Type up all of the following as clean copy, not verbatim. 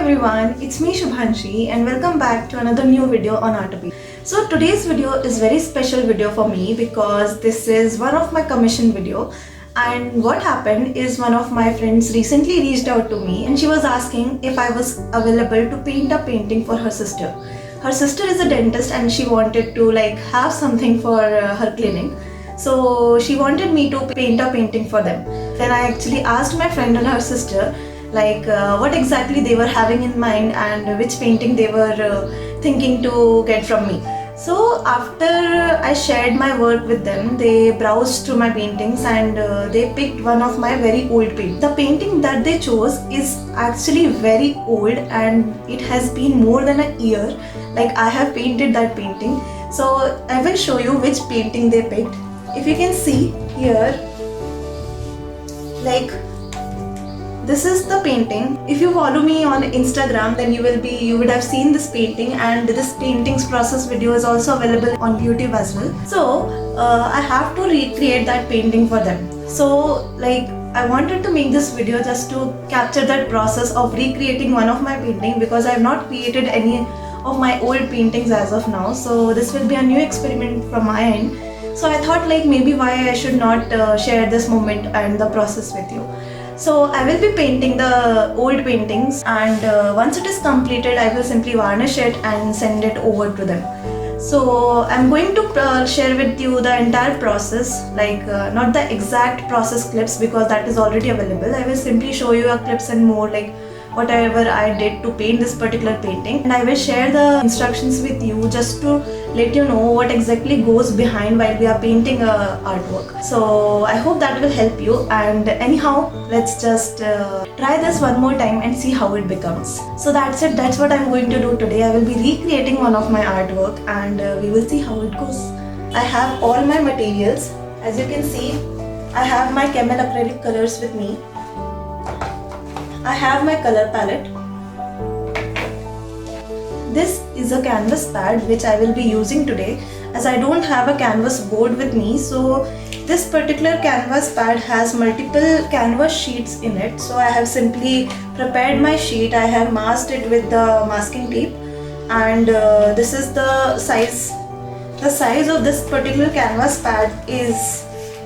everyone, it's me Shubhanshi and welcome back to another new video on Artaby. So today's video is very special video for me because this is one of my commission video, and what happened is one of my friends recently reached out to me and she was asking if I was available to paint a painting for her sister. Her sister is a dentist and she wanted to have something for her clinic. So she wanted me to paint a painting for them. Then I actually asked my friend and her sister what exactly they were having in mind and which painting they were thinking to get from me. So after I shared my work with them, they browsed through my paintings and they picked one of my very old paintings. The painting that they chose is actually very old and it has been more than a year. I have painted that painting. So I will show you which painting they picked. If you can see here, this is the painting. If you follow me on Instagram, then you would have seen this painting, and this painting's process video is also available on YouTube as well. So I have to recreate that painting for them. So I wanted to make this video just to capture that process of recreating one of my painting, because I have not created any of my old paintings as of now. So this will be a new experiment from my end. So I thought maybe why I should not share this moment and the process with you. So I will be painting the old paintings, and once it is completed I will simply varnish it and send it over to them. So I'm going to share with you the entire process, not the exact process clips because that is already available. I will simply show you a clips and more whatever I did to paint this particular painting, and I will share the instructions with you just to let you know what exactly goes behind while we are painting a artwork. So I hope that will help you, and anyhow let's just try this one more time and see how it becomes. So that's it, that's what I'm going to do today. I will be recreating one of my artwork and we will see how it goes. I have all my materials. As you can see, I have my camel acrylic colors with me. I have my color palette. This is a canvas pad which I will be using today, as I don't have a canvas board with me. So this particular canvas pad has multiple canvas sheets in it. So I have simply prepared my sheet. I have masked it with the masking tape, and this is the size. The size of this particular canvas pad is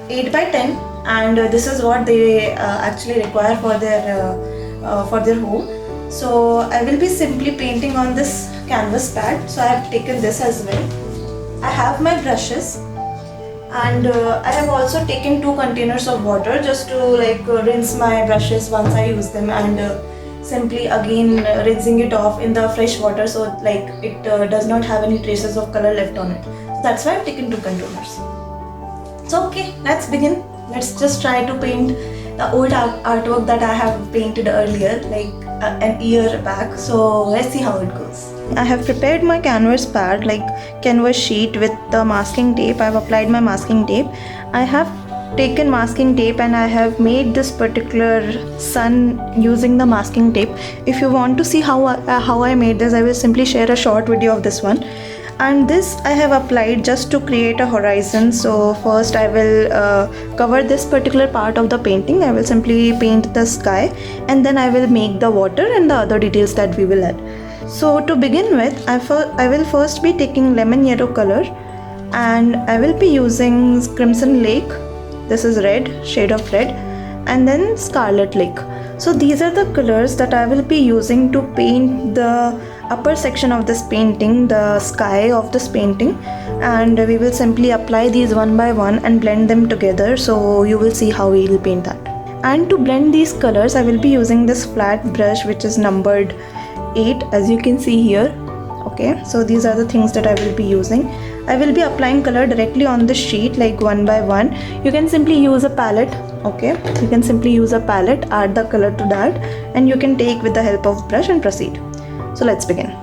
8 by 10, and this is what they actually require for their home. So I will be simply painting on this canvas pad. So I have taken this as well. I have my brushes, and I have also taken 2 containers of water just to rinse my brushes once I use them, and simply again rinsing it off in the fresh water so it does not have any traces of color left on it. So that's why I've taken 2 containers. So okay, let's begin. Let's just try to paint the old artwork that I have painted earlier, an year back. So let's see how it goes. I have prepared my canvas pad, canvas sheet with the masking tape. I have applied my masking tape. I have taken masking tape and I have made this particular sun using the masking tape. If you want to see how I made this, I will simply share a short video of this one. And this I have applied just to create a horizon. So first I will cover this particular part of the painting. I will simply paint the sky, and then I will make the water and the other details that we will add. So to begin with, I will first be taking lemon yellow color, and I will be using crimson lake. This is red, shade of red, and then scarlet lake. So these are the colors that I will be using to paint the upper section of this painting, the sky of this painting, and we will simply apply these one by one and blend them together. So you will see how we will paint that. And to blend these colors, I will be using this flat brush which is numbered 8, as you can see here. Okay, so these are the things that I will be using. I will be applying color directly on the sheet, one by one. You can simply use a palette. Okay, you can simply use a palette, add the color to that, and you can take with the help of brush and proceed. So let's begin.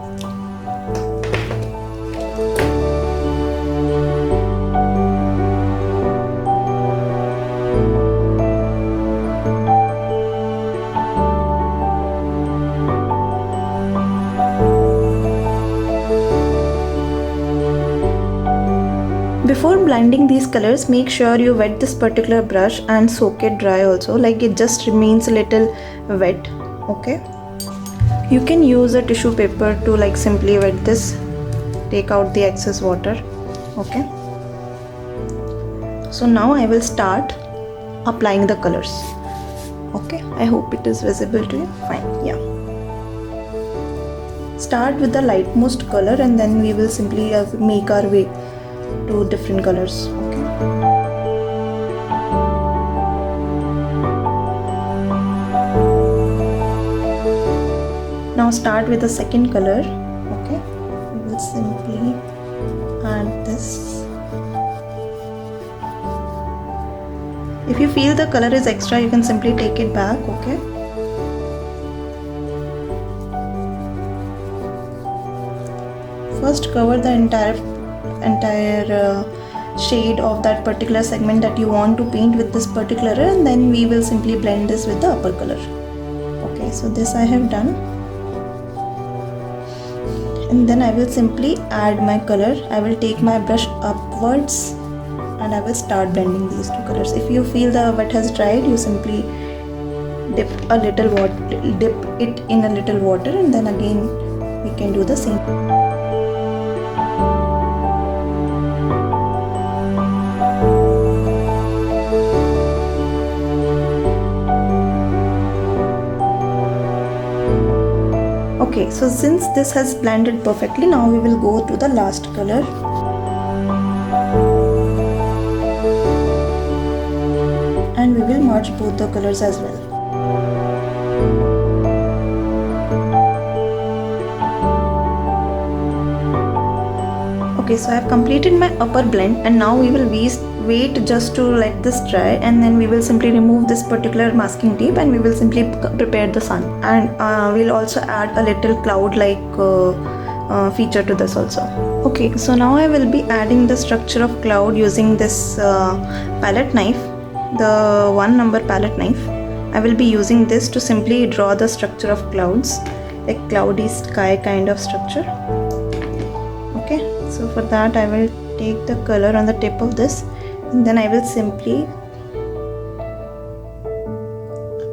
Before blending these colors, make sure you wet this particular brush and soak it dry also, it just remains a little wet. Okay, You can use a tissue paper to like simply wet this, take out the excess water. Okay, so now I will start applying the colors. Okay, I hope it is visible to you. Fine, yeah. Start with the lightmost color and then we will simply make our way to different colors. Okay. Now start with the second color. Okay, we will simply add this. If you feel the color is extra, you can simply take it back. Okay. First cover the entire shade of that particular segment that you want to paint with this particular, and then we will simply blend this with the upper color. Okay, so this I have done, and then I will simply add my color. I will take my brush upwards and I will start blending these two colors. If you feel the wet has dried, you simply dip it in a little water, and then again we can do the same. Okay, so since this has blended perfectly, now we will go to the last color. And we will merge both the colors as well. Okay, so I have completed my upper blend, and now we will wait just to let this dry, and then we will simply remove this particular masking tape and we will simply prepare the sun, and we'll also add a little cloud like feature to this also. Okay, so now I will be adding the structure of cloud using this palette knife, the 1 number palette knife. I will be using this to simply draw the structure of clouds, like cloudy sky kind of structure. Okay, so for that I will take the color on the tip of this, and then I will simply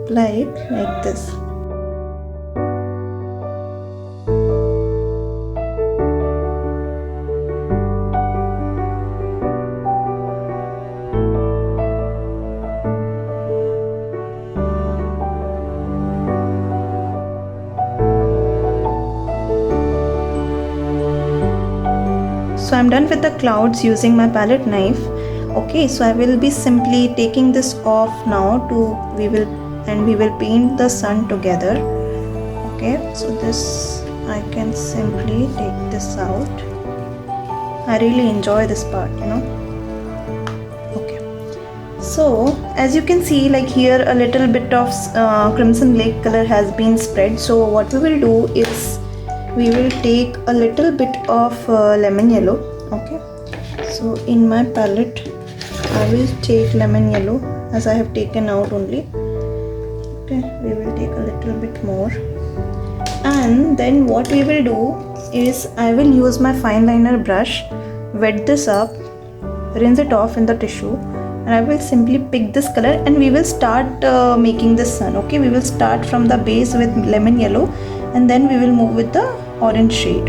apply it like this. So I'm done with the clouds using my palette knife. Okay, so I will be simply taking this off now we will paint the sun together. Okay, so this I can simply take this out. I really enjoy this part, you know. Okay, so as you can see, like here a little bit of crimson lake color has been spread. So what we will do is we will take a little bit of lemon yellow. Okay, so in my palette I will take lemon yellow as I have taken out only. Okay, we will take a little bit more, and then what we will do is I will use my fine liner brush, wet this up, rinse it off in the tissue, and I will simply pick this color and we will start making the sun. Okay, we will start from the base with lemon yellow and then we will move with the orange shade.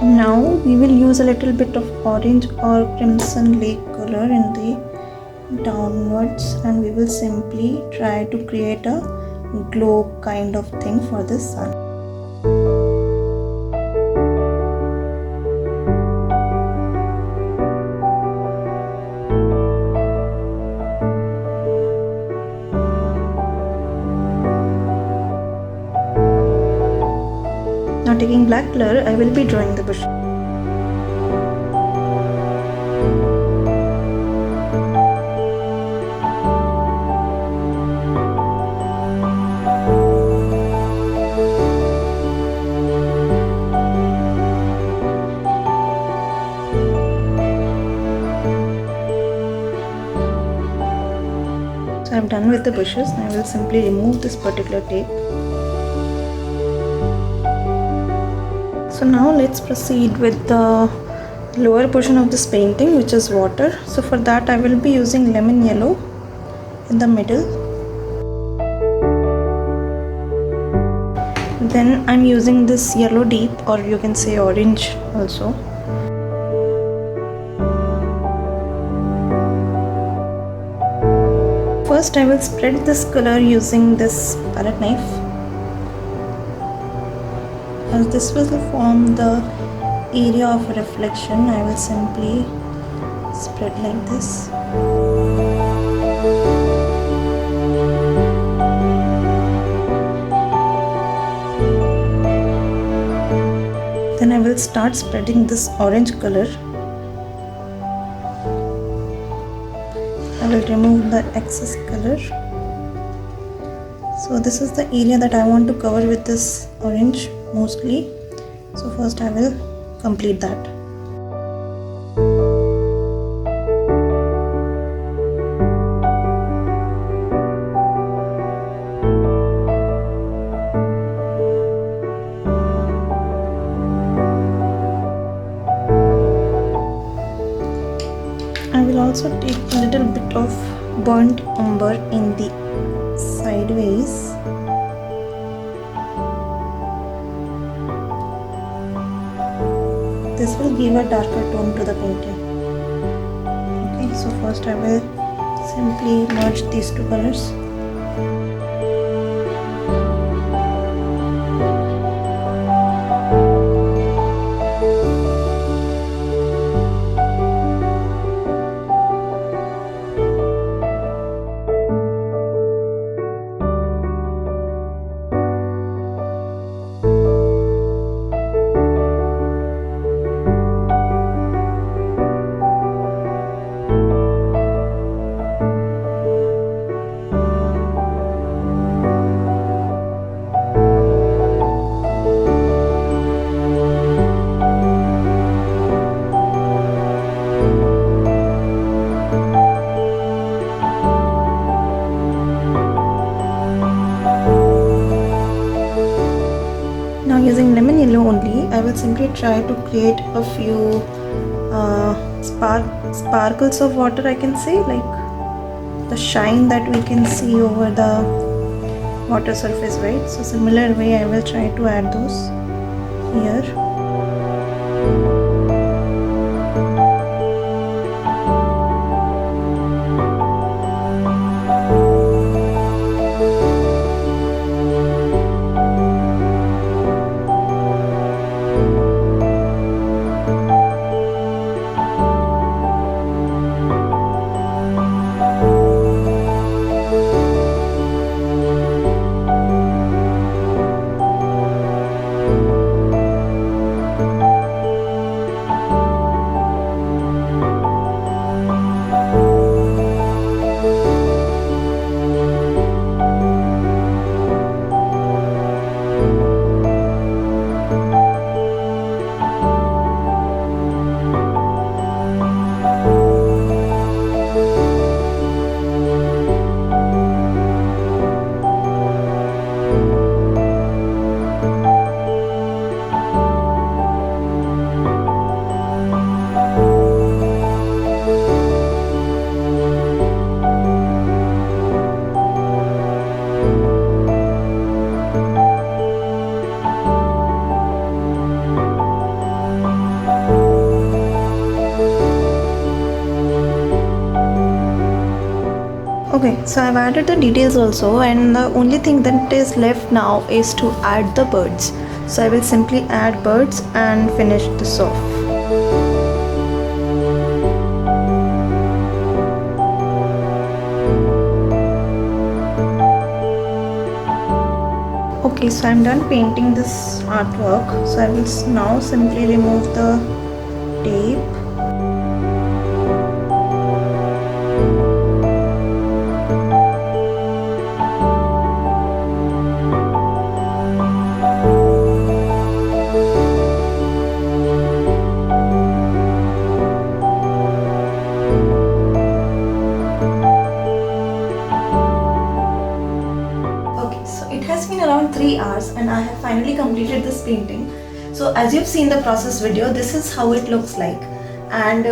Now we will use a little bit of orange or crimson lake color in the downwards, and we will simply try to create a glow kind of thing for the sun. Now taking black color, I will be drawing the bush. So I'm done with the bushes. I will simply remove this particular tape. So now let's proceed with the lower portion of this painting, which is water. So for that I will be using lemon yellow in the middle. Then I'm using this yellow deep, or you can say orange also. First I will spread this color using this palette knife, as this will form the area of reflection. I will simply spread like this. Then I will start spreading this orange color. I will remove the excess color. So this is the area that I want to cover with this orange mostly. So first I will complete that. I will also take a little bit of burnt umber in the sideways. This will give a darker tone to the painting. Okay, so first I will simply merge these two colors. Using lemon yellow only, I will simply try to create a few sparkles of water, I can say, like the shine that we can see over the water surface, right? So similar way I will try to add those here. Okay, so I've added the details also, and the only thing that is left now is to add the birds. So I will simply add birds and finish this off. Okay, so I'm done painting this artwork. So I will now simply remove the tape. around 3 hours and I have finally completed this painting. So as you've seen the process video, this is how it looks like. And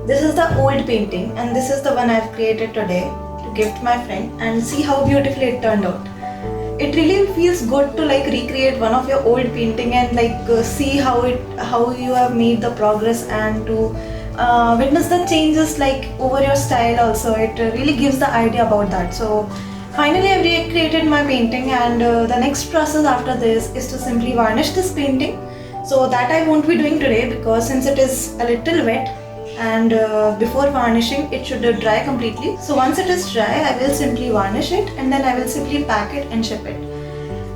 this is the old painting and this is the one I've created today to gift my friend, and see how beautifully it turned out. It really feels good to like recreate one of your old painting and like see how you have made the progress, and to witness the changes like over your style also. It really gives the idea about that. So finally I've recreated my painting, and the next process after this is to simply varnish this painting. So that I won't be doing today because since it is a little wet, and before varnishing it should dry completely. So once it is dry, I will simply varnish it and then I will simply pack it and ship it.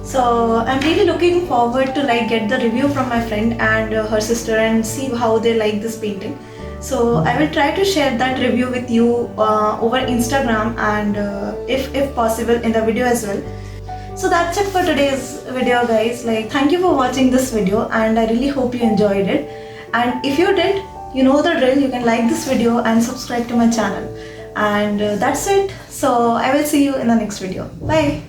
So I'm really looking forward to like get the review from my friend and her sister and see how they like this painting. So I will try to share that review with you over Instagram, and if possible in the video as well. So that's it for today's video, guys. Like, thank you for watching this video and I really hope you enjoyed it. And if you did, you know the drill. You can like this video and subscribe to my channel. And that's it. So I will see you in the next video. Bye.